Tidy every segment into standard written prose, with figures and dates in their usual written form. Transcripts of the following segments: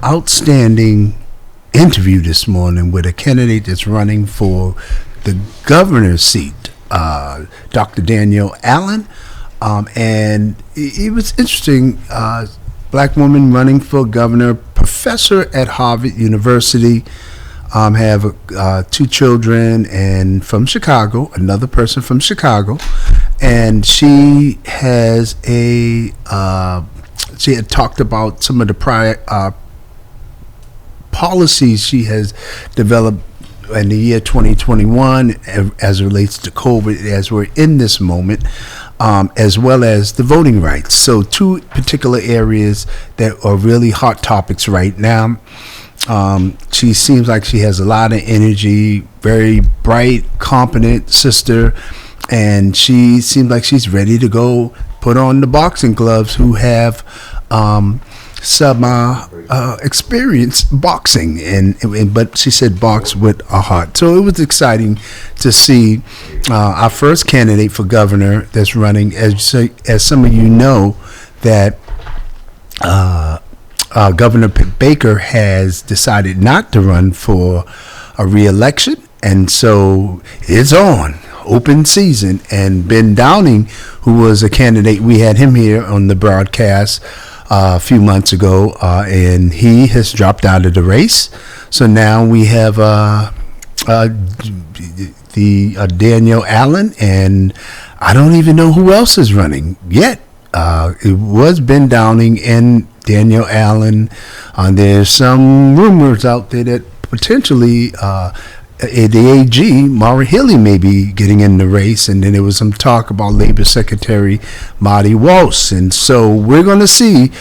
outstanding interview this morning with a candidate that's running for the governor's seat, Dr. Danielle Allen. And it was interesting. Black woman running for governor, professor at Harvard University, have 2 children, and from Chicago, another person from Chicago, and she has she had talked about some of the prior policies she has developed in the year 2021 as it relates to COVID, as we're in this moment, as well as the voting rights. So 2 particular areas that are really hot topics right now. She seems like she has a lot of energy, very bright, competent sister, and she seems like she's ready to go put on the boxing gloves who have some experience boxing, but she said box with a heart. So it was exciting to see our first candidate for governor that's running. As some of you know, that Governor Baker has decided not to run for a re-election, and so it's on. Open season. And Ben Downing, who was a candidate, we had him here on the broadcast a few months ago, and he has dropped out of the race. So now we have the Danielle Allen, and I don't even know who else is running yet. It was Ben Downing and Danielle Allen. There's some rumors out there that potentially the AG, Maura Healey, may be getting in the race, and then there was some talk about Labor Secretary Marty Walsh, and so we're going to see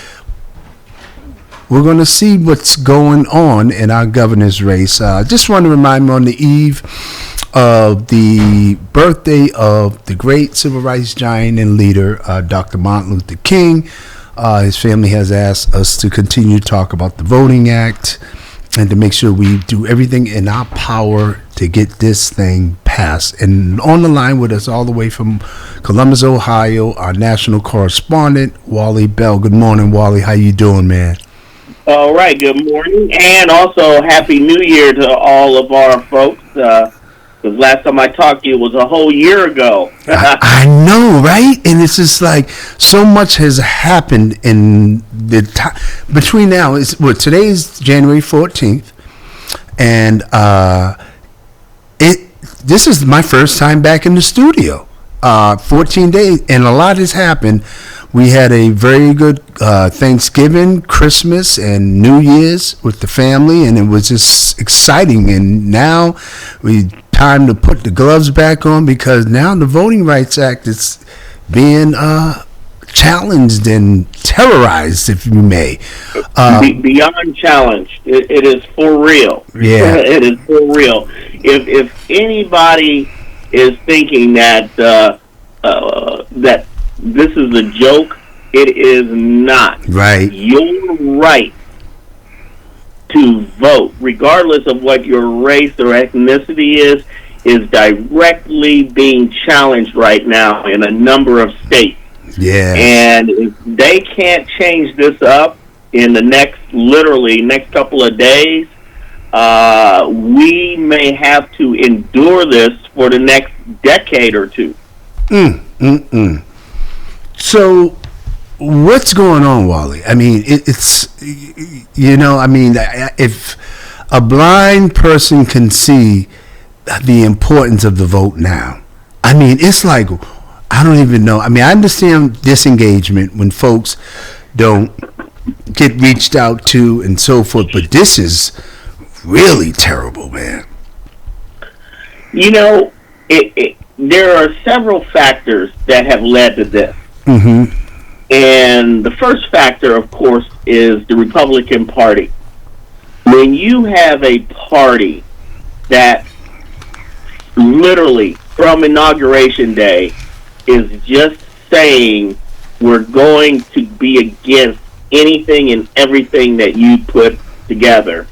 what's going on in our governor's race. Just want to remind you, on the eve of the birthday of the great civil rights giant and leader, Dr. Martin Luther King, his family has asked us to continue to talk about the Voting Act and to make sure we do everything in our power to get this thing passed. And on the line with us all the way from Columbus, Ohio, our national correspondent, Wally Bell. Good morning, Wally. How you doing, man? All right, good morning. And also, Happy New Year to all of our folks. Because last time I talked to you was a whole year ago. I know, right? And it's just like so much has happened in the time between now. Today is January 14th, and this is my first time back in the studio. 14 days, and a lot has happened. We had a very good Thanksgiving, Christmas, and New Year's with the family, and it was just exciting. And now time to put the gloves back on, because now the Voting Rights Act is being challenged and terrorized, if you may. Beyond challenged. It is for real. Yeah. It is for real. If anybody is thinking that that this is a joke, it is not. Right. Your right to vote, regardless of what your race or ethnicity is directly being challenged right now in a number of states. Yeah. And if they can't change this up in the next couple of days, we may have to endure this for the next decade or two. So what's going on, Wally? I mean, it's if a blind person can see the importance of the vote now, I mean, it's like, I don't even know. I mean, I understand disengagement when folks don't get reached out to and so forth, but this is really terrible, man. You know, there are several factors that have led to this. Mm-hmm. And the first factor, of course, is the Republican Party. When you have a party that literally from Inauguration Day is just saying we're going to be against anything and everything that you put together.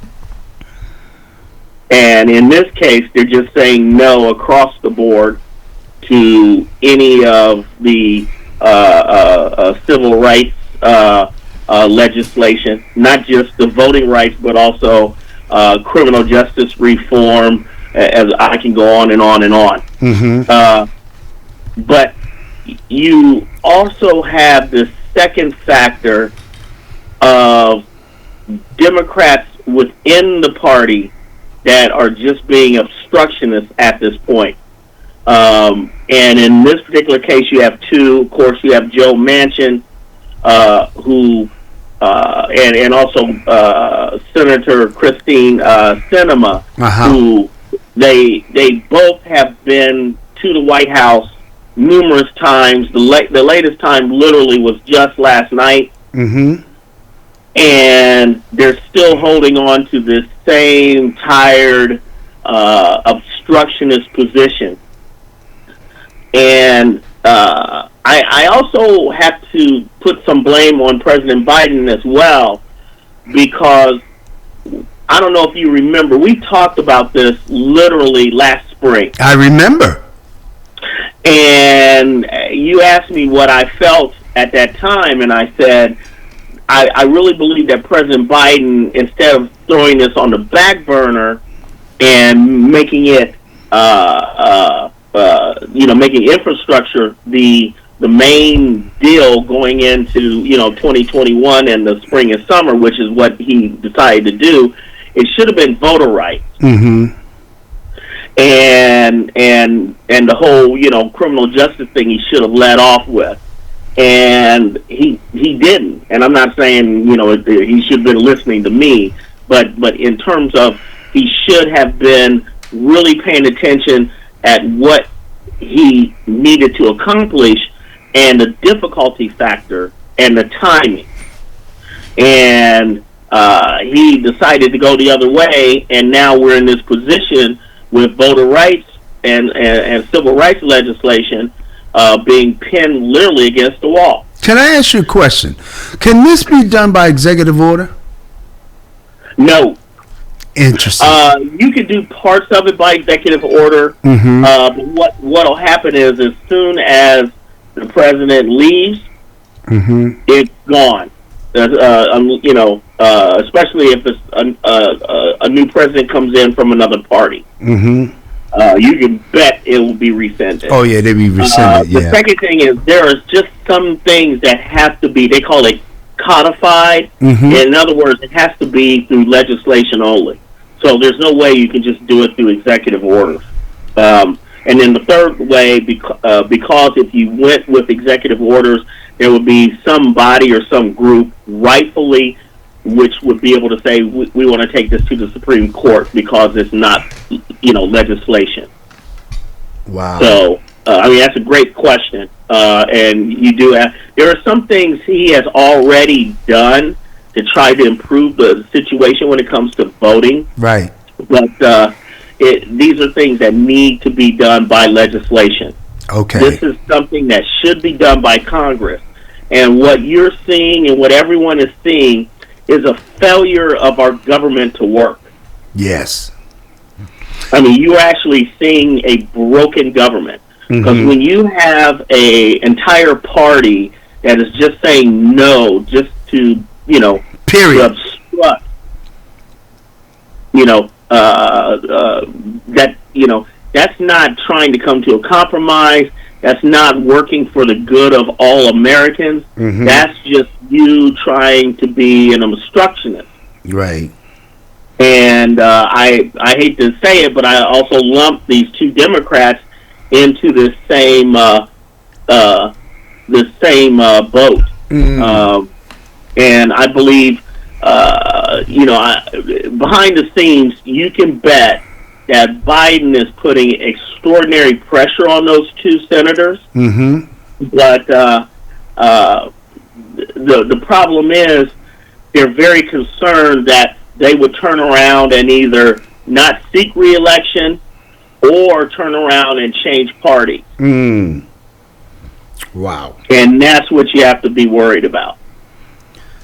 And in this case, they're just saying no across the board to any of the civil rights legislation, not just the voting rights, but also criminal justice reform, as I can go on and on and on. But you also have this second factor of Democrats within the party that are just being obstructionists at this point. And in this particular case, you have two. Of course, you have Joe Manchin, who, and also Senator Christine Sinema, who they both have been to the White House numerous times. The latest time literally was just last night. And they're still holding on to this same tired obstructionist position. And I also have to put some blame on President Biden as well, because I don't know if you remember, we talked about this literally last spring. I remember. And you asked me what I felt at that time, and I said, I really believe that President Biden, instead of throwing this on the back burner and making it, making infrastructure the main deal going into 2021 and the spring and summer, which is what he decided to do, it should have been voter rights. And the whole criminal justice thing he should have led off with. And he didn't. And I'm not saying he should have been listening to me, but in terms of, he should have been really paying attention at what he needed to accomplish and the difficulty factor and the timing. And he decided to go the other way, and now we're in this position with voter rights and civil rights legislation being pinned literally against the wall. Can I ask you a question? Can this be done by executive order? No. Interesting. You could do parts of it by executive order. But what'll happen is, as soon as the president leaves, it's gone. Especially if it's a new president comes in from another party. You can bet it will be rescinded. Oh yeah, they'll be rescinded. The second thing is, there is just some things that have to be, they call it codified. In other words, it has to be through legislation only. So there's no way you can just do it through executive orders. And then the third way, because if you went with executive orders, there would be some body or some group rightfully which would be able to say, we want to take this to the Supreme Court because it's not, legislation. Wow. So, that's a great question. And there are some things he has already done to try to improve the situation when it comes to voting. Right. But these are things that need to be done by legislation. Okay. This is something that should be done by Congress. And what you're seeing and what everyone is seeing is a failure of our government to work. Yes. You're actually seeing a broken government. Because when you have an entire party that is just saying no, just to, period, to obstruct, that's not trying to come to a compromise. That's not working for the good of all Americans. That's just you trying to be an obstructionist. Right. And I hate to say it, but I also lump these two Democrats into this same boat. And I believe, behind the scenes, you can bet that Biden is putting extraordinary pressure on those two senators. But the problem is, they're very concerned that they would turn around and either not seek re-election or turn around and change party. Wow. And that's what you have to be worried about.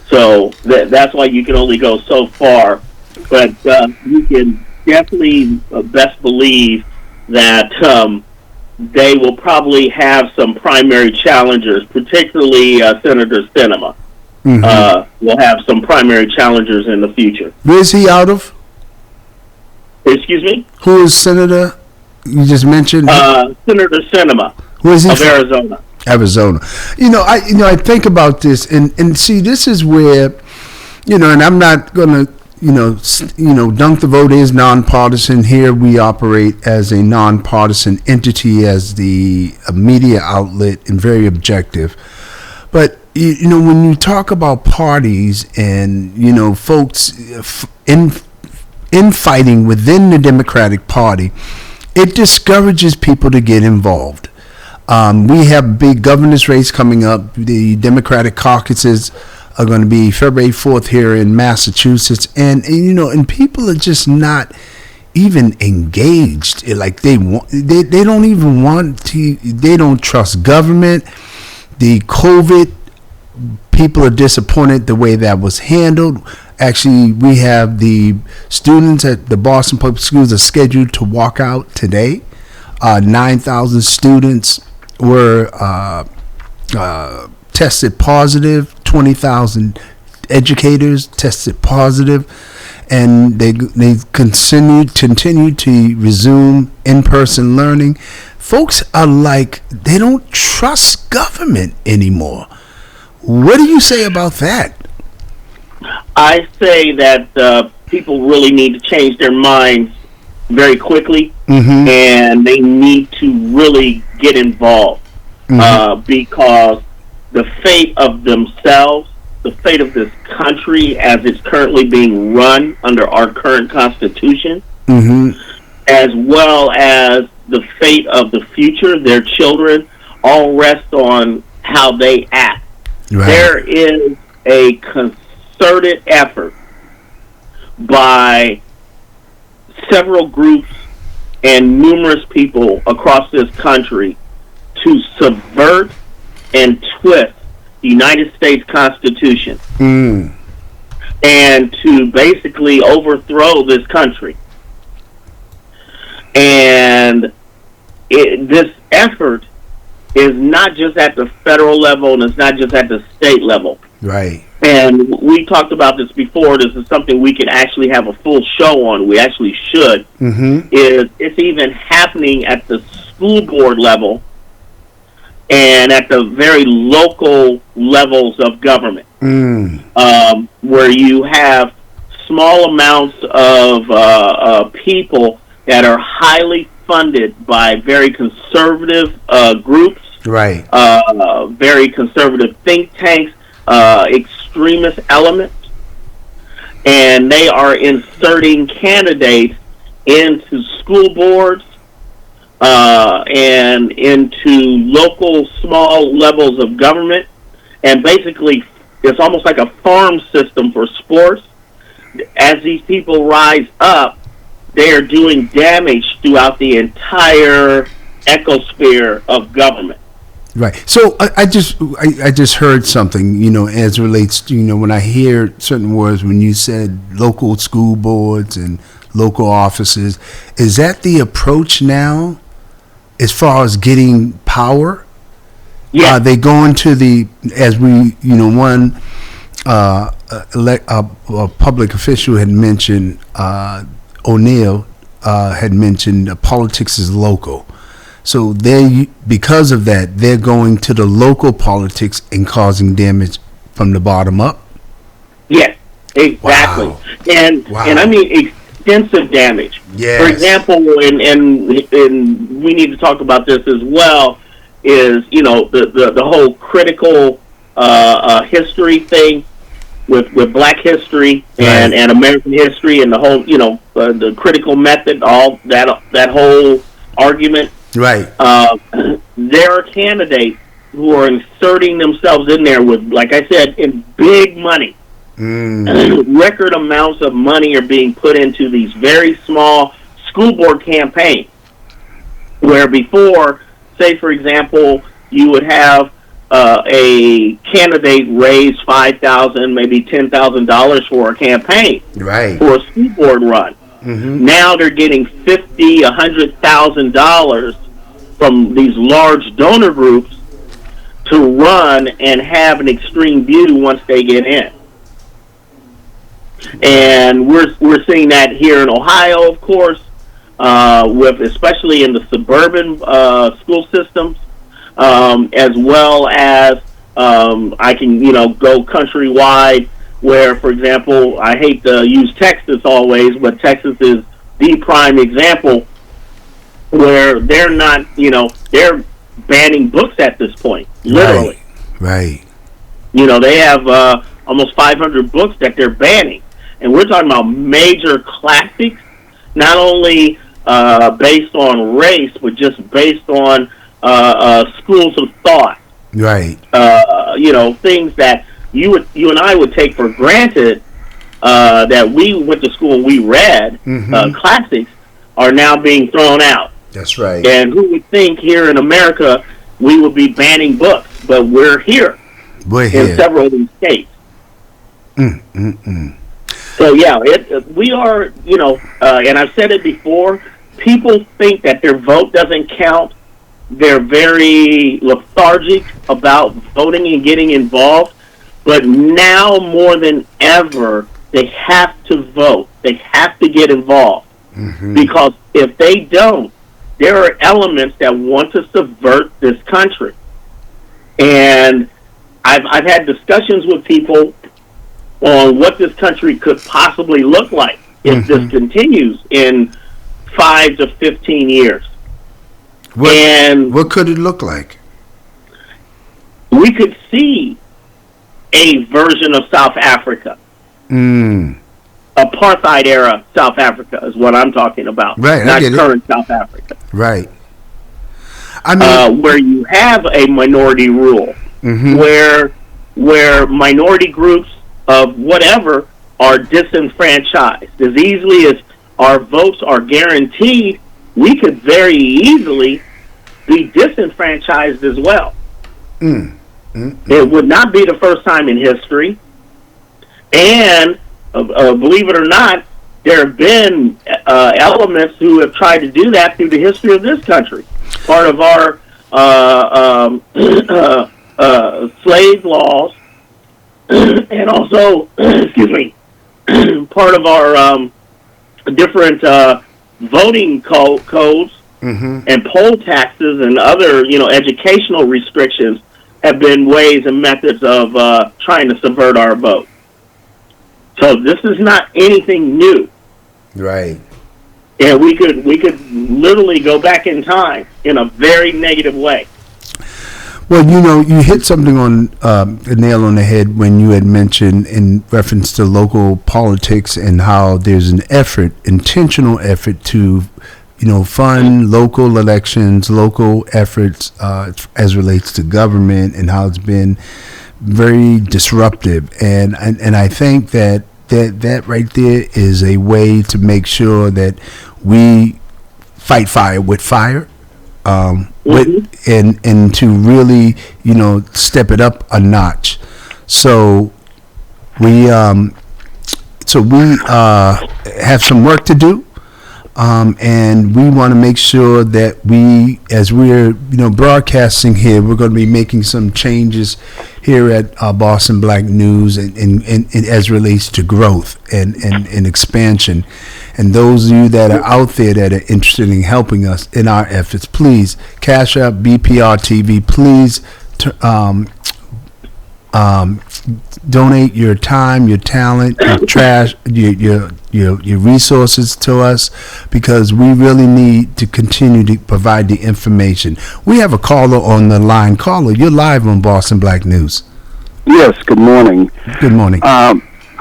So that's why you can only go so far. But you can definitely best believe that they will probably have some primary challengers, particularly Senator Sinema. will have some primary challengers in the future. Where's he out of? Excuse me? Who is Senator? You just mentioned Senator Sinema where's he of from? Arizona. Arizona. I think about this and see, this is where, and I'm not gonna, Dunk the Vote is nonpartisan. Here we operate as a nonpartisan entity, as the media outlet, and very objective. But when you talk about parties and folks infighting within the Democratic Party, it discourages people to get involved. We have a big governor's race coming up. The Democratic caucuses are going to be February 4th here in Massachusetts, and people are just not even engaged. Like they don't even want to. They don't trust government. The COVID, people are disappointed the way that was handled. Actually, we have the students at the Boston Public Schools are scheduled to walk out today. 9,000 students were tested positive. 20,000 educators tested positive, and they continue to resume in-person learning. Folks are like, they don't trust government anymore. What do you say about that? I say that people really need to change their minds very quickly, and they need to really get involved, because the fate of themselves, the fate of this country as it's currently being run under our current Constitution, as well as the fate of the future, their children, all rest on how they act. Right. There is a concerted effort by several groups and numerous people across this country to subvert and twist the United States Constitution and to basically overthrow this country. And this effort is not just at the federal level, and it's not just at the state level. Right. And we talked about this before. This is something we could actually have a full show on. We actually should. It's even happening at the school board level and at the very local levels of government, where you have small amounts of people that are highly funded by very conservative groups, right? Very conservative think tanks, extremist elements, and they are inserting candidates into school boards and into local small levels of government, and basically it's almost like a farm system for sports. As these people rise up, they are doing damage throughout the entire ecosphere of government. Right. So I just heard something, as it relates to, when I hear certain words, when you said local school boards and local offices, is that the approach now as far as getting power? Yeah. They go into as we, one a public official had mentioned, O'Neill had mentioned politics is local. So because of that, they're going to the local politics and causing damage from the bottom up. Yes, exactly. Wow. And I mean extensive damage. Yes. For example, and we need to talk about this as well, is the whole critical history thing with Black history and American history, and the whole the critical method, all that whole argument. Right. There are candidates who are inserting themselves in there with, like I said, in big money. Record amounts of money are being put into these very small school board campaigns, where before, say for example, you would have a candidate raise $5,000, maybe $10,000 for a campaign, right, for a school board run. Now they're getting $50,000, $100,000 from these large donor groups to run and have an extreme view once they get in. And we're seeing that here in Ohio, of course, with especially in the suburban school systems, as well as I can go countrywide. Where, for example, I hate to use Texas always, but Texas is the prime example where they're not, they're banning books at this point, literally. Right. They have almost 500 books that they're banning. And we're talking about major classics, not only based on race, but just based on schools of thought. Right. Things that you and I would take for granted that we went to school and we read, classics, are now being thrown out. That's right. And who would think here in America we would be banning books? But we're here. In several of these states. So yeah, we are, and I've said it before, people think that their vote doesn't count. They're very lethargic about voting and getting involved. But now more than ever, they have to vote. They have to get involved. Because if they don't, there are elements that want to subvert this country. And I've had discussions with people on what this country could possibly look like if this continues in 5 to 15 years. What could it look like? We could see a version of South Africa. Apartheid era South Africa is what I'm talking about. Right, not current South Africa. Right. I mean, where you have a minority rule, where minority groups of whatever are disenfranchised. As easily as our votes are guaranteed, we could very easily be disenfranchised as well. It would not be the first time in history. And believe it or not, there have been elements who have tried to do that through the history of this country. Part of our slave laws, and also, part of our different voting codes and poll taxes and other, educational restrictions have been ways and methods of trying to subvert our vote. So this is not anything new. Right. And we could literally go back in time in a very negative way. Well, you hit something on the nail on the head when you had mentioned in reference to local politics and how there's an intentional effort to, fund local elections, local efforts as relates to government, and how it's been very disruptive. And I think that right there is a way to make sure that we fight fire with fire. And to really, step it up a notch. So we have some work to do, and we want to make sure that we, as we're, broadcasting here, we're going to be making some changes here at Boston Black News, and as relates to growth and expansion. And those of you that are out there that are interested in helping us in our efforts, please cash up BPR TV. Please donate your time, your talent, your resources to us, because we really need to continue to provide the information. We have a caller on the line. Caller, you're live on Boston Black News. Yes, good morning. Good morning.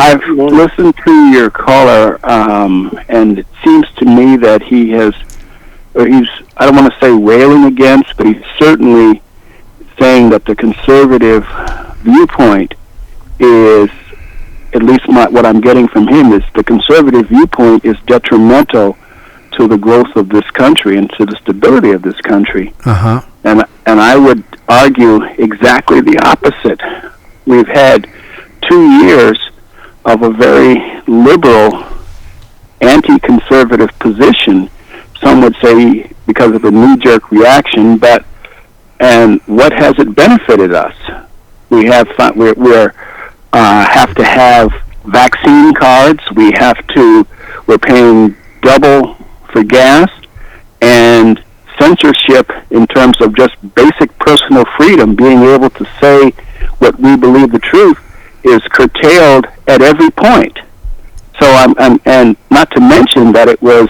I've listened to your caller, and it seems to me that he's, I don't want to say railing against, but he's certainly saying that the conservative viewpoint is, at least what I'm getting from him, is the conservative viewpoint is detrimental to the growth of this country and to the stability of this country. And I would argue exactly the opposite. We've had 2 years of a very liberal, anti-conservative position. Some would say because of a knee-jerk reaction, but And what has it benefited us? We have have to have vaccine cards. We're paying double for gas, and censorship in terms of just basic personal freedom, being able to say what we believe the truth, is curtailed at every point. So and not to mention that it was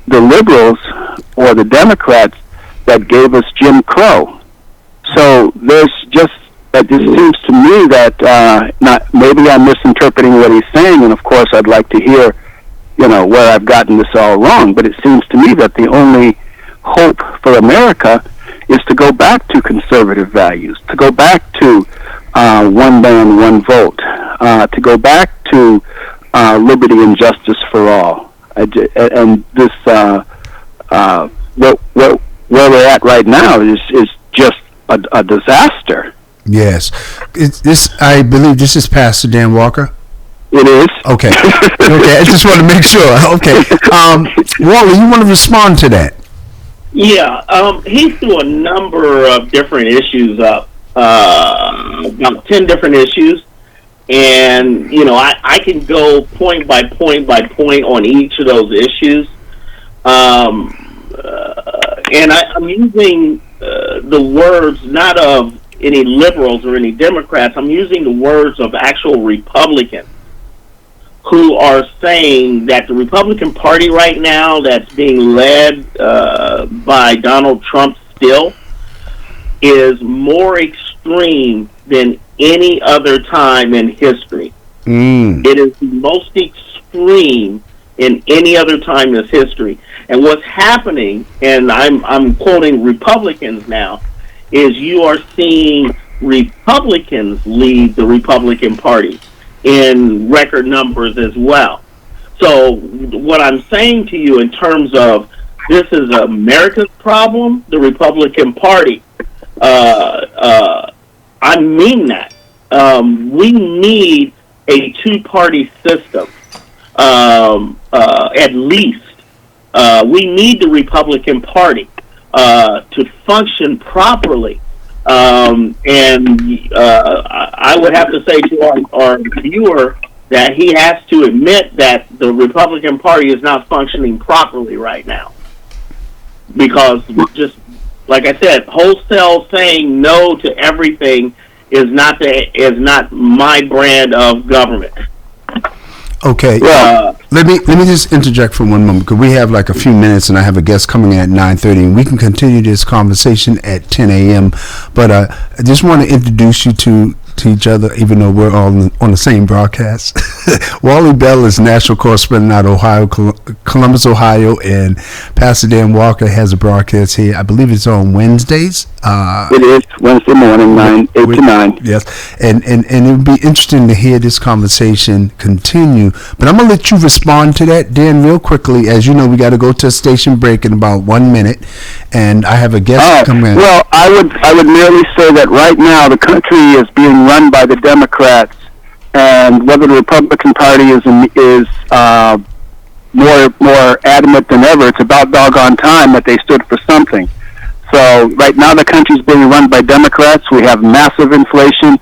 the liberals or the Democrats that gave us Jim Crow. So there's just, it seems to me that maybe I'm misinterpreting what he's saying, and of course I'd like to hear, where I've gotten this all wrong. But it seems to me that the only hope for America is to go back to conservative values, to go back to one man, one vote, to go back to liberty and justice for all. And this, where we're at right now is just a disaster. Yes. I believe this is Pastor Dan Walker. It is. Okay. Okay. I just want to make sure. Okay. Wally, you want to respond to that? Yeah. He threw a number of different issues up, about 10 different issues. And, I can go point by point by point on each of those issues. And I'm using the words not of any liberals or any Democrats. I'm using the words of actual Republicans who are saying that the Republican Party right now, that's being led by Donald Trump still, is more extreme than any other time in history. It is the most extreme in any other time in history. And what's happening, and I'm quoting Republicans now, is you are seeing Republicans lead the Republican Party in record numbers as well. So what I'm saying to you in terms of this is America's problem, the Republican Party, I mean that. We need a two-party system, at least. We need the Republican Party to function properly. I would have to say to our viewer that he has to admit that the Republican Party is not functioning properly right now. Because just, like I said, wholesale saying no to everything is not my brand of government. Okay. Let me just interject for one moment, because we have like a few minutes, and I have a guest coming in at 9:30, and we can continue this conversation at 10 a.m. But I just want to introduce you to each other, even though we're all on the same broadcast. Wally Bell is national correspondent out of Ohio, Columbus, Ohio, and Pastor Dan Walker has a broadcast here. I believe it's on Wednesdays. It is Wednesday morning, 8 to 9. Yes, and it would be interesting to hear this conversation continue. But I'm going to let you respond to that, Dan, real quickly. As you know, we got to go to a station break in about 1 minute, and I have a guest coming in. Well, I would merely say that right now the country is being run by the Democrats, and whether the Republican Party is more adamant than ever, it's about doggone time that they stood for something. So right now the country's being run by Democrats. We have massive inflation.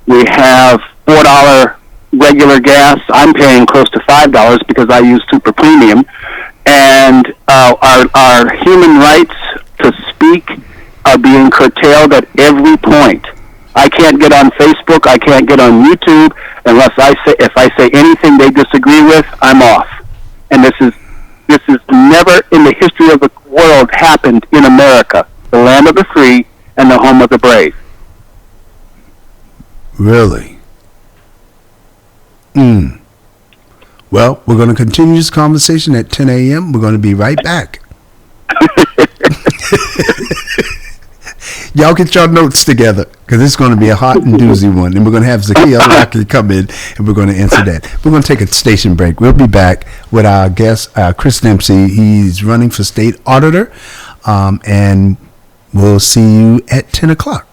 We have $4 regular gas. I'm paying close to $5 because I use super premium. And our human rights to speak are being curtailed at every point. I can't get on Facebook. I can't get on YouTube unless if I say anything they disagree with, I'm off. And this is never in the history of the world happened in America, the land of the free and the home of the brave. Really? Well, we're going to continue this conversation at 10 a.m. We're going to be right back. Y'all get your notes together, because it's going to be a hot and doozy one. And we're going to have Zakiya Lockley come in, and we're going to answer that. We're going to take a station break. We'll be back with our guest, Chris Dempsey. He's running for state auditor, and we'll see you at 10 o'clock.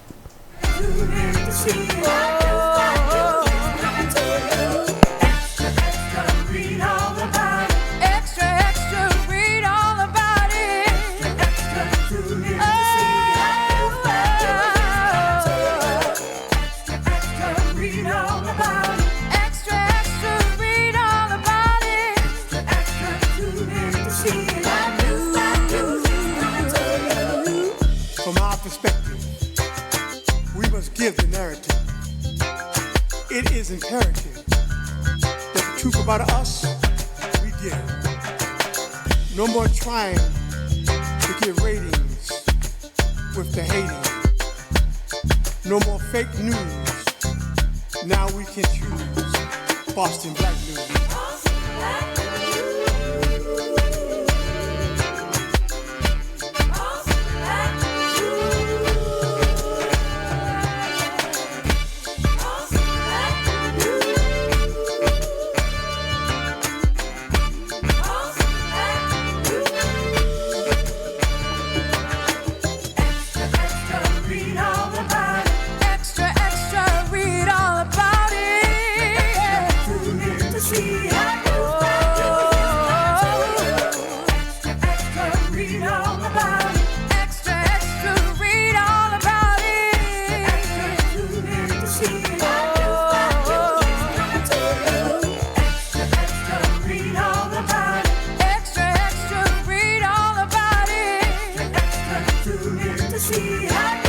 give. No more trying to get ratings with the hating. No more fake news. Now we can choose Boston Black News. See, I do,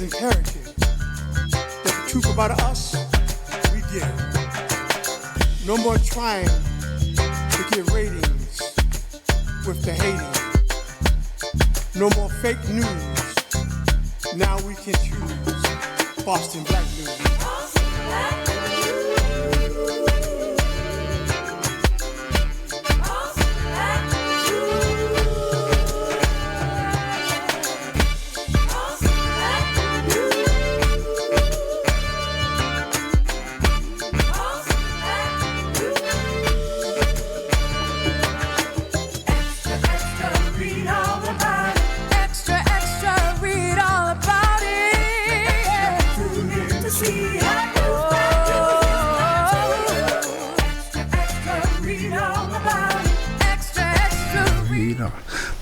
is imperative that the truth about us we give. No more trying to get ratings with the hating. No more fake news. Now we can choose Boston Black News.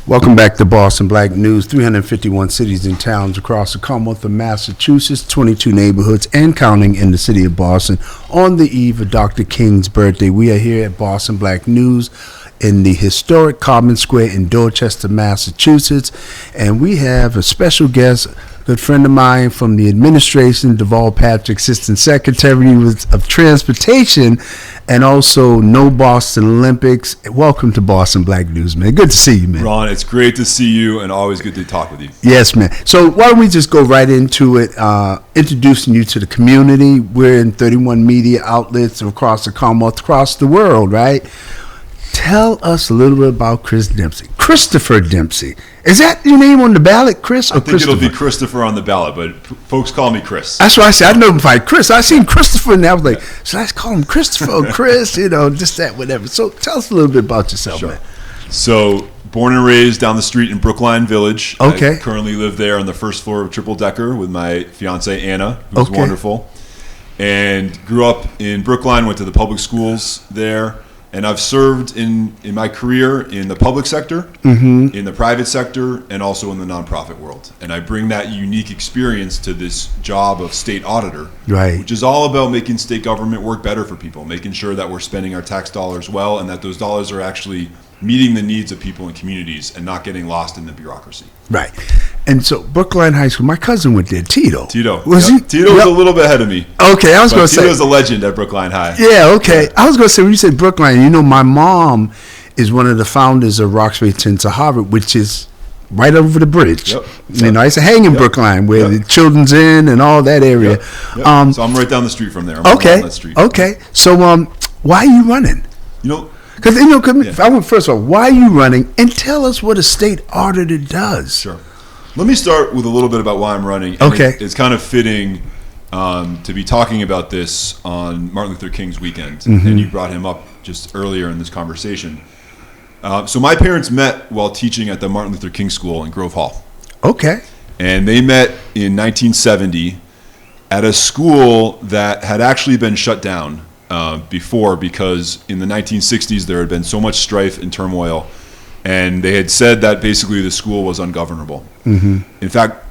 Welcome back to Boston Black News. 351 cities and towns across the Commonwealth of Massachusetts, 22 neighborhoods and counting in the city of Boston. On the eve of Dr. King's birthday, we are here at Boston Black News in the historic Common Square in Dorchester, Massachusetts. And we have a special guest, good friend of mine from the administration, Deval Patrick, Assistant Secretary of Transportation, and also No Boston Olympics. Welcome to Boston Black News, man. Good to see you, man. Ron, it's great to see you and always good to talk with you. Yes, man. So why don't we just go right into it, introducing you to the community. We're in 31 media outlets across the Commonwealth, across the world, right? Tell us a little bit about Chris Dempsey. Christopher Dempsey. Is that your name on the ballot, Chris? Or I think it'll be Christopher on the ballot, but folks call me Chris. That's why I said I know him by Chris. I seen Christopher and I was like, should I call him Christopher or Chris? You know, just that, whatever. So tell us a little bit about yourself, Sure. man. So, born and raised down the street in Brookline Village. Okay. I currently live there on the first floor of Triple Decker with my fiance Anna, who's Okay. wonderful. And grew up in Brookline, went to the public schools there. And I've served in my career in the public sector, in the private sector, and also in the nonprofit world. And I bring that unique experience to this job of state auditor, Right. which is all about making state government work better for people, making sure that we're spending our tax dollars well and that those dollars are actually meeting the needs of people and communities and not getting lost in the bureaucracy. Right. And so Brookline High School, my cousin went there, Tito. Tito. Was Yep. he? Tito was Yep. a little bit ahead of me. Okay, I was going But to say. Tito's a legend at Brookline High. Yeah, okay. I was going to say, when you said Brookline, you know, my mom is one of the founders of Roxbury to Harvard, which is right over the bridge. Yep. You know, I used to hang in Brookline, where Yep. the Children's Inn and all that area. Yep. So I'm right down the street from there. I'm Okay. on that street. Okay. So, why are you running? You know, Because, you know, Yeah. first of all, why are you running? And tell us what a state auditor does. Sure. Let me start with a little bit about why I'm running. And Okay. It's kind of fitting to be talking about this on Martin Luther King's weekend. Mm-hmm. And you brought him up just earlier in this conversation. So my parents met while teaching at the Martin Luther King School in Grove Hall. Okay. And they met in 1970 at a school that had actually been shut down before, because in the 1960s there had been so much strife and turmoil, and they had said that basically the school was ungovernable. Mm-hmm. In fact,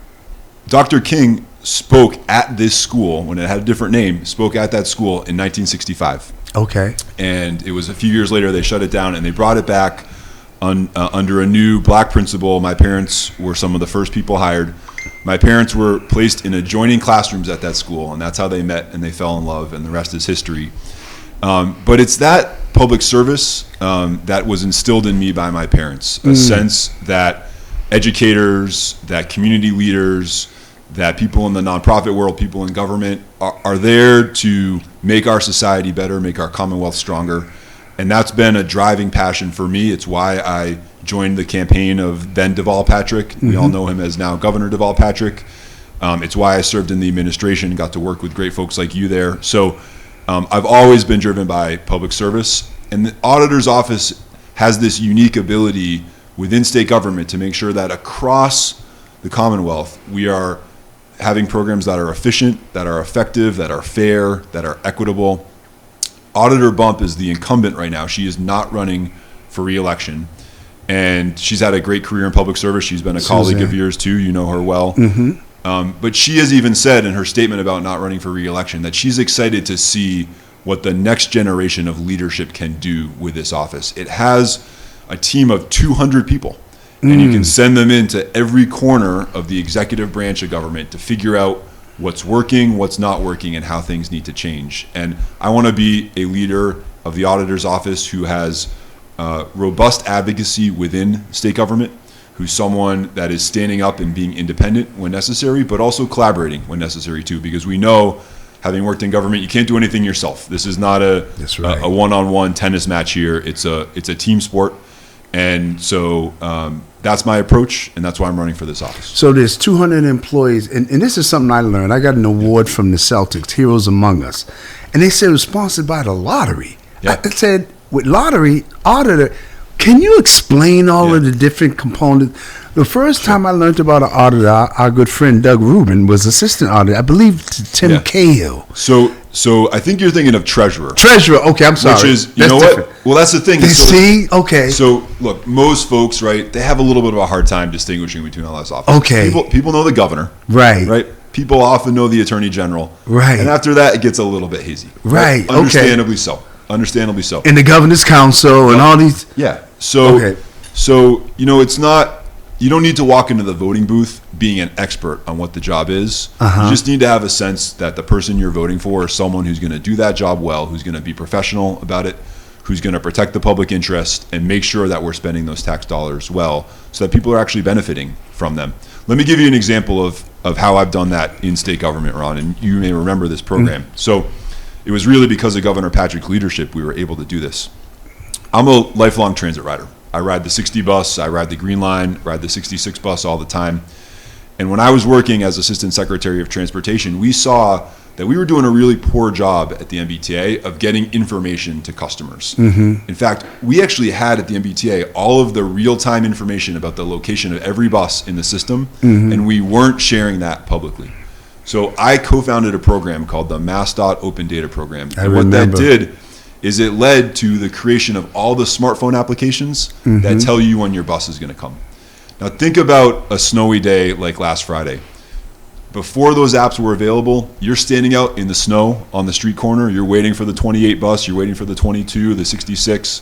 Dr. King spoke at this school, when it had a different name, spoke at that school in 1965. Okay. And it was a few years later they shut it down and they brought it back under a new black principal. My parents were some of the first people hired. My parents were placed in adjoining classrooms at that school, and that's how they met and they fell in love, and the rest is history. But it's that public service that was instilled in me by my parents, a sense that educators, that community leaders, that people in the nonprofit world, people in government are there to make our society better, make our Commonwealth stronger. And that's been a driving passion for me. It's why I joined the campaign of then Deval Patrick. We all know him as now Governor Deval Patrick. It's why I served in the administration, got to work with great folks like you there. So I've always been driven by public service. And the auditor's office has this unique ability within state government to make sure that across the Commonwealth, we are having programs that are efficient, that are effective, that are fair, that are equitable. Auditor Bump is the incumbent right now. She is not running for re-election, and she's had a great career in public service. She's been a colleague of yours too. You know her well. But she has even said in her statement about not running for re-election that she's excited to see what the next generation of leadership can do with this office. It has a team of 200 people, and you can send them into every corner of the executive branch of government to figure out what's working, what's not working, and how things need to change. And I want to be a leader of the auditor's office who has robust advocacy within state government, who's someone that is standing up and being independent when necessary, but also collaborating when necessary too, because we know, having worked in government, you can't do anything yourself. This is not a one-on-one tennis match here. It's a team sport. And so that's my approach, and that's why I'm running for this office. So there's 200 employees, and this is something I learned. I got an award from the Celtics, Heroes Among Us, and they said it was sponsored by the lottery. Yeah. I said, with lottery, auditor, can you explain all of the different components? The first time I learned about an auditor, our good friend Doug Rubin was assistant auditor, I believe, to Tim Cahill. So I think you're thinking of treasurer. Treasurer, okay, I'm sorry. Which is, that's know different. what? Well, that's the thing. Okay. So look, most folks, right, they have a little bit of a hard time distinguishing between all those offices. Okay. People know the governor. Right. People often know the attorney general. Right. And after that, it gets a little bit hazy. Right. Understandably so. Understandably so. And the governor's council and all these. Yeah. So it's not. You don't need to walk into the voting booth being an expert on what the job is. You just need to have a sense that the person you're voting for is someone who's going to do that job well, who's going to be professional about it, who's going to protect the public interest and make sure that we're spending those tax dollars well so that people are actually benefiting from them. Let me give you an example of how I've done that in state government, Ron, and you may remember this program. So it was really because of Governor Patrick's leadership we were able to do this. I'm a lifelong transit rider. I ride the 60 bus, I ride the Green Line, ride the 66 bus all the time. And when I was working as Assistant Secretary of Transportation, we saw that we were doing a really poor job at the MBTA of getting information to customers. In fact, we actually had at the MBTA all of the real-time information about the location of every bus in the system, and we weren't sharing that publicly. So I co-founded a program called the MassDOT Open Data Program. And what that did is it led to the creation of all the smartphone applications that tell you when your bus is going to come. Now think about a snowy day like last Friday. Before those apps were available, you're standing out in the snow on the street corner, you're waiting for the 28 bus, you're waiting for the 22, the 66,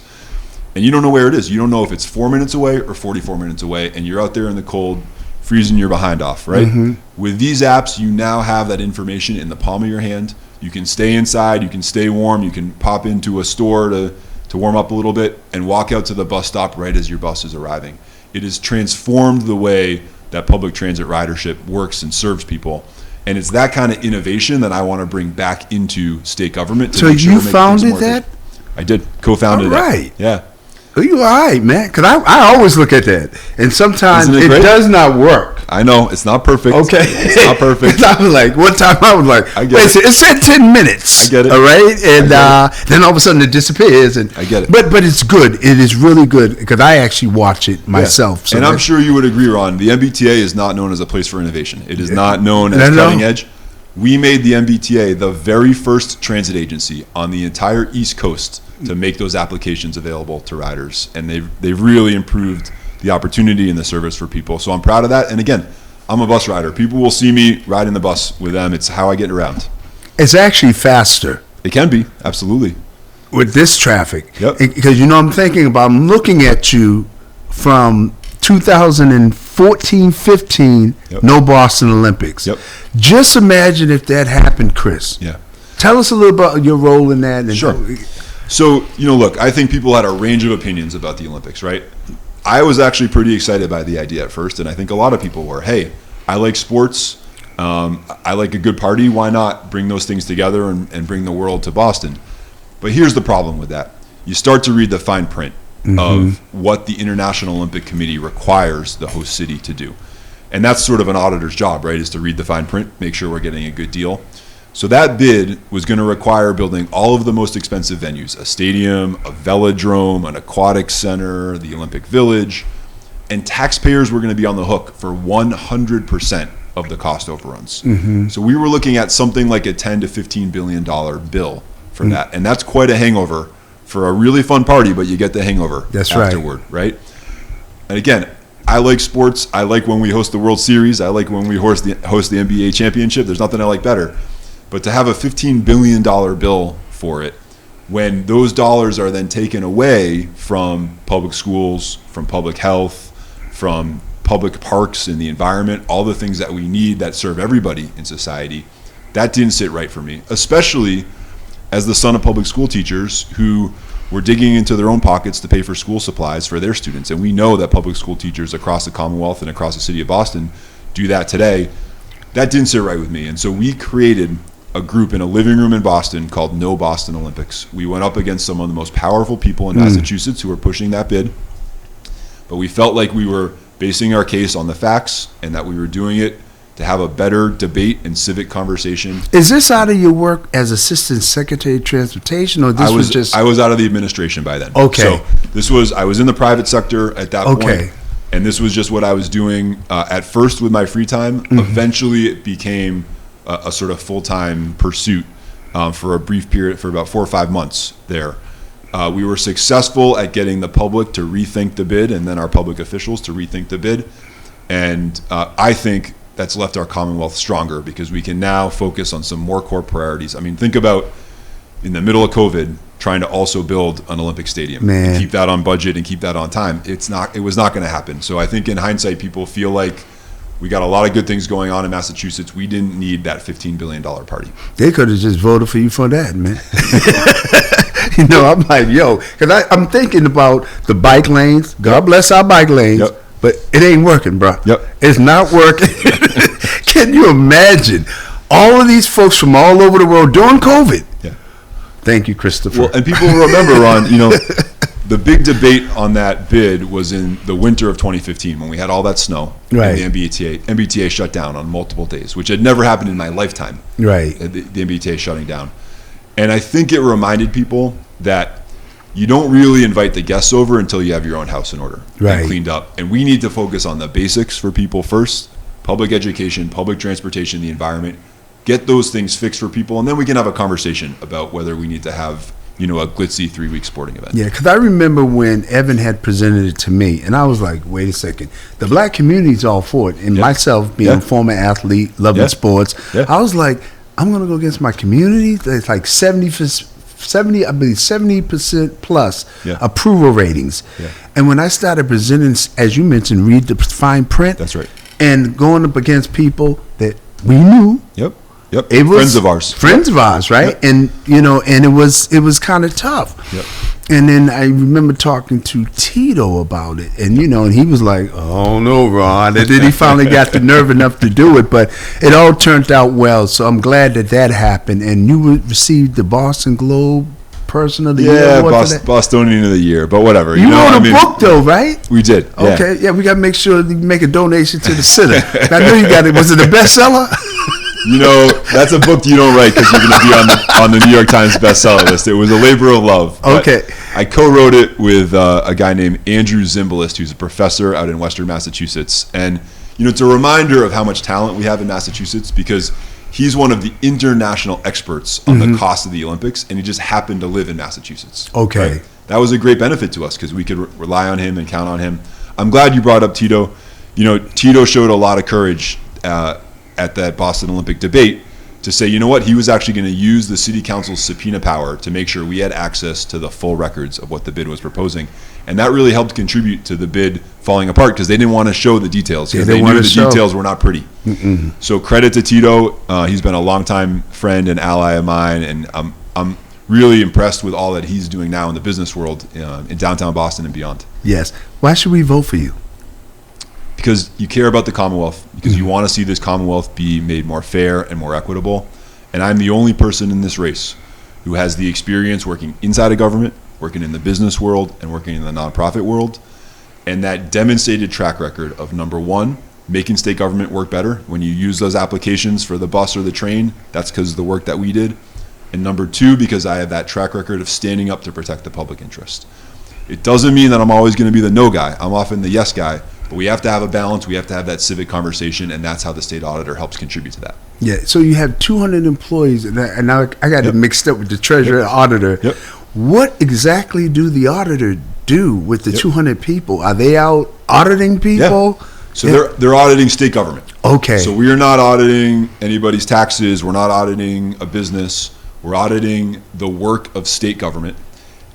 and you don't know where it is. You don't know if it's 4 minutes away or 44 minutes away, and you're out there in the cold, freezing your behind off, right? With these apps, you now have that information in the palm of your hand. You can stay inside, you can stay warm, you can pop into a store to warm up a little bit and walk out to the bus stop right as your bus is arriving. It has transformed the way that public transit ridership works and serves people. And it's that kind of innovation that I want to bring back into state government. So you founded that? I did, co-founded it. All right. Yeah. Oh, you all right, man? Because I always look at that, and sometimes Isn't it it great? does not work. I know, it's not perfect. Okay. It's not perfect. I was like, one time I was like, I get wait, it. it said 10 minutes. I get it. All right? And then all of a sudden it disappears. And I get it. But it's good. It is really good because I actually watch it myself. Yeah. And I'm sure you would agree, Ron, the MBTA is not known as a place for innovation. It is not known as cutting edge. We made the MBTA the very first transit agency on the entire East Coast to make those applications available to riders. And they've really improved the opportunity and the service for people. So I'm proud of that. And again, I'm a bus rider. People will see me riding the bus with them. It's how I get around. It's actually faster. It can be, absolutely. With this traffic. Yep. Because, I'm looking at you from 2014, 15, no Boston Olympics. Yep. Just imagine if that happened, Chris. Yeah. Tell us a little about your role in that. And sure. So, look, I think people had a range of opinions about the Olympics, right? I was actually pretty excited by the idea at first, and I think a lot of people were. Hey, I like sports. I like a good party. Why not bring those things together and bring the world to Boston? But here's the problem with that. You start to read the fine print of what the International Olympic Committee requires the host city to do. And that's sort of an auditor's job, right, is to read the fine print, make sure we're getting a good deal. So that bid was going to require building all of the most expensive venues, a stadium, a velodrome, an aquatic center, the Olympic Village, and taxpayers were going to be on the hook for 100% of the cost overruns. So we were looking at something like a $10 to $15 billion bill for that. And that's quite a hangover for a really fun party, but you get the hangover afterward, right? And again, I like sports. I like when we host the World Series. I like when we host the NBA championship. There's nothing I like better. But to have a $15 billion bill for it, when those dollars are then taken away from public schools, from public health, from public parks and the environment, all the things that we need that serve everybody in society. That didn't sit right for me, especially as the son of public school teachers who were digging into their own pockets to pay for school supplies for their students. And we know that public school teachers across the Commonwealth and across the city of Boston do that today. That didn't sit right with me. And so we created a group in a living room in Boston called No Boston Olympics. We went up against some of the most powerful people in Massachusetts who were pushing that bid. But we felt like we were basing our case on the facts and that we were doing it to have a better debate and civic conversation. Is this out of your work as Assistant Secretary of Transportation, or this was just... I was out of the administration by then. Okay. So I was in the private sector at that point, and this was just what I was doing at first with my free time. Eventually, it became a sort of full-time pursuit for a brief period, for about 4 or 5 months there. We were successful at getting the public to rethink the bid, and then our public officials to rethink the bid. And I think that's left our Commonwealth stronger because we can now focus on some more core priorities. I mean, think about in the middle of COVID, trying to also build an Olympic stadium, and keep that on budget and keep that on time. It was not going to happen. So I think in hindsight, people feel like we got a lot of good things going on in Massachusetts. We didn't need that $15 billion party. They could have just voted for you for that, man. You know, I'm like, yo, because I'm thinking about the bike lanes. God bless our bike lanes. Yep. But it ain't working, bro. Yep. It's not working. Can you imagine all of these folks from all over the world during COVID? Yeah. Thank you, Christopher. Well, and people will remember, Ron, you know, the big debate on that bid was in the winter of 2015 when we had all that snow. Right. And the MBTA shut down on multiple days, which had never happened in my lifetime. Right. The MBTA shutting down. And I think it reminded people that you don't really invite the guests over until you have your own house in order and cleaned up. And we need to focus on the basics for people first: public education, public transportation, the environment. Get those things fixed for people, and then we can have a conversation about whether we need to have, you know, a glitzy 3-week sporting event. Yeah, because I remember when Evan had presented it to me, and I was like, wait a second. The black community's all for it. And myself, being a former athlete, loving sports, I was like, I'm going to go against my community. It's like 70% plus approval ratings. Yeah. And when I started presenting, as you mentioned, read the fine print. That's right. And going up against people that we knew. Yep. It was friends of ours. Friends of ours, right? Yep. And you know, and it was kind of tough. Yep. And then I remember talking to Tito about it, and you know, and he was like, "Oh no, Ron." And then he finally got the nerve enough to do it, but it all turned out well. So I'm glad that happened. And you received the Boston Globe Person of the Year award for that? Bostonian of the Year, but whatever. You wrote a book though, right? We did. Okay, yeah, we got to make sure you make a donation to the center. I know you got it. Was it a bestseller? You know, that's a book you don't write because you're going to be on the New York Times bestseller list. It was a labor of love. Okay. I co-wrote it with a guy named Andrew Zimbalist, who's a professor out in Western Massachusetts. And, you know, it's a reminder of how much talent we have in Massachusetts because he's one of the international experts on the cost of the Olympics, and he just happened to live in Massachusetts. Okay. Right? That was a great benefit to us because we could rely on him and count on him. I'm glad you brought up Tito. You know, Tito showed a lot of courage at that Boston Olympic debate to say, you know what, he was actually going to use the city council's subpoena power to make sure we had access to the full records of what the bid was proposing. And that really helped contribute to the bid falling apart because they didn't want to show the details because they knew the details were not pretty. So credit to Tito. He's been a longtime friend and ally of mine, and I'm really impressed with all that he's doing now in the business world in downtown Boston and beyond. Yes. Why should we vote for you? Because you care about the Commonwealth, because you want to see this Commonwealth be made more fair and more equitable. And I'm the only person in this race who has the experience working inside of government, working in the business world, and working in the nonprofit world. And that demonstrated track record of, number one, making state government work better. When you use those applications for the bus or the train, that's because of the work that we did. And number two, because I have that track record of standing up to protect the public interest. It doesn't mean that I'm always going to be the no guy. I'm often the yes guy. But we have to have a balance. We have to have that civic conversation, and that's how the state auditor helps contribute to that. Yeah. So you have 200 employees, and I got it mixed up with the treasurer auditor. Yep. What exactly do the auditor do with the 200 people? Are they out auditing people? Yeah. So they're auditing state government. Okay. So we are not auditing anybody's taxes. We're not auditing a business. We're auditing the work of state government,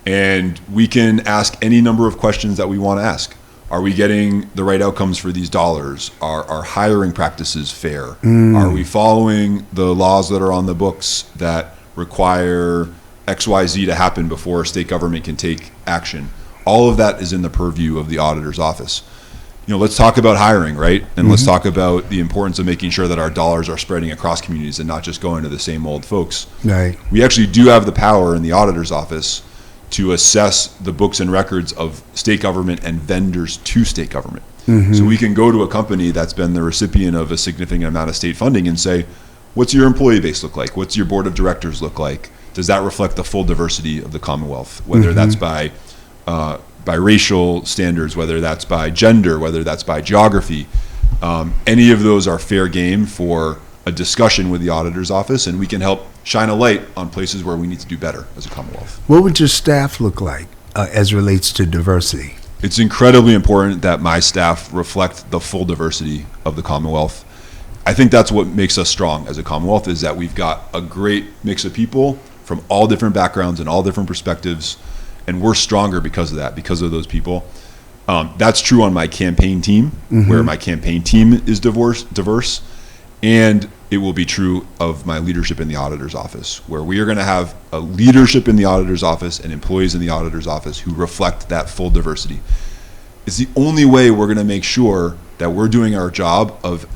and we can ask any number of questions that we want to ask. Are we getting the right outcomes for these dollars? Are hiring practices fair? Are we following the laws that are on the books that require XYZ to happen before a state government can take action? All of that is in the purview of the auditor's office. Let's talk about hiring, right? And let's talk about the importance of making sure that our dollars are spreading across communities and not just going to the same old folks. Right. We actually do have the power in the auditor's office to assess the books and records of state government and vendors to state government. So we can go to a company that's been the recipient of a significant amount of state funding and say, what's your employee base look like? What's your board of directors look like? Does that reflect the full diversity of the Commonwealth? Whether that's by racial standards, whether that's by gender, whether that's by geography. Any of those are fair game for a discussion with the auditor's office, and we can help shine a light on places where we need to do better as a Commonwealth. What would your staff look like as relates to diversity? It's incredibly important that my staff reflect the full diversity of the Commonwealth. I think that's what makes us strong as a Commonwealth, is that we've got a great mix of people from all different backgrounds and all different perspectives, and we're stronger because of that, because of those people. That's true on my campaign team, where my campaign team is diverse, and it will be true of my leadership in the auditor's office, where we are going to have a leadership in the auditor's office and employees in the auditor's office who reflect that full diversity. It's the only way we're going to make sure that we're doing our job of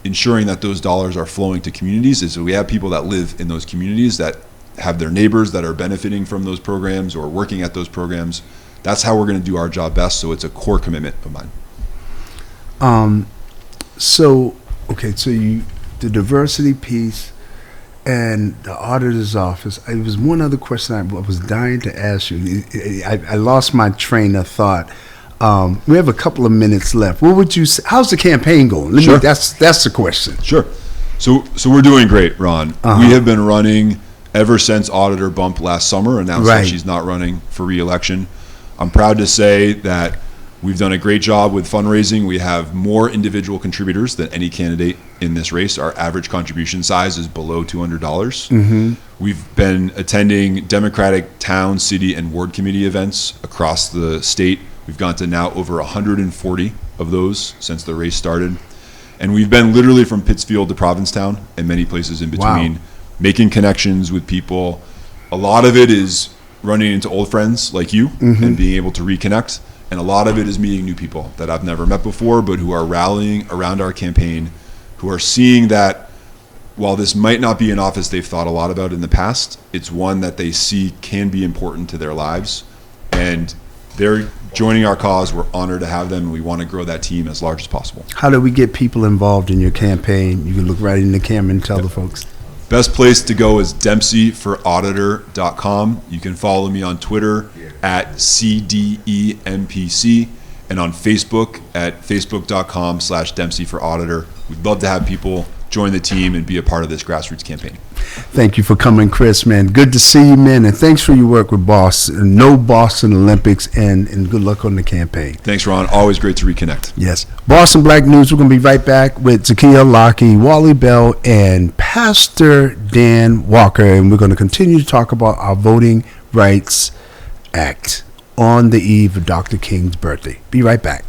ensuring that those dollars are flowing to communities, is that we have people that live in those communities, that have their neighbors that are benefiting from those programs or working at those programs. That's how we're going to do our job best. So it's a core commitment of mine. So the diversity piece and the auditor's office. It was one other question I was dying to ask you. I lost my train of thought. We have a couple of minutes left. What would you say? How's the campaign going? Sure. That's the question. Sure. So we're doing great, Ron. We have been running ever since Auditor Bump last summer announced that she's not running for re-election. I'm proud to say that we've done a great job with fundraising. We have more individual contributors than any candidate in this race. Our average contribution size is below $200. We've been attending Democratic town, city, and ward committee events across the state. We've gone to now over 140 of those since the race started. And we've been literally from Pittsfield to Provincetown and many places in between, making connections with people. A lot of it is running into old friends like you and being able to reconnect. And a lot of it is meeting new people that I've never met before, but who are rallying around our campaign, who are seeing that while this might not be an office they've thought a lot about in the past, it's one that they see can be important to their lives. And they're joining our cause. We're honored to have them, and we want to grow that team as large as possible. How do we get people involved in your campaign? You can look right in the camera and tell the folks. Best place to go is dempseyforauditor.com. You can follow me on Twitter at CDEMPC and on Facebook at facebook.com/dempseyforauditor. We'd love to have people join the team and be a part of this grassroots campaign. Thank you for coming, Chris, man. Good to see you, man, and thanks for your work with Boston. No Boston Olympics, and good luck on the campaign. Thanks, Ron. Always great to reconnect. Yes. Boston Black News, we're going to be right back with Zakiya Lockie, Wally Bell, and Pastor Dan Walker, and we're going to continue to talk about our Voting Rights Act on the eve of Dr. King's birthday. Be right back.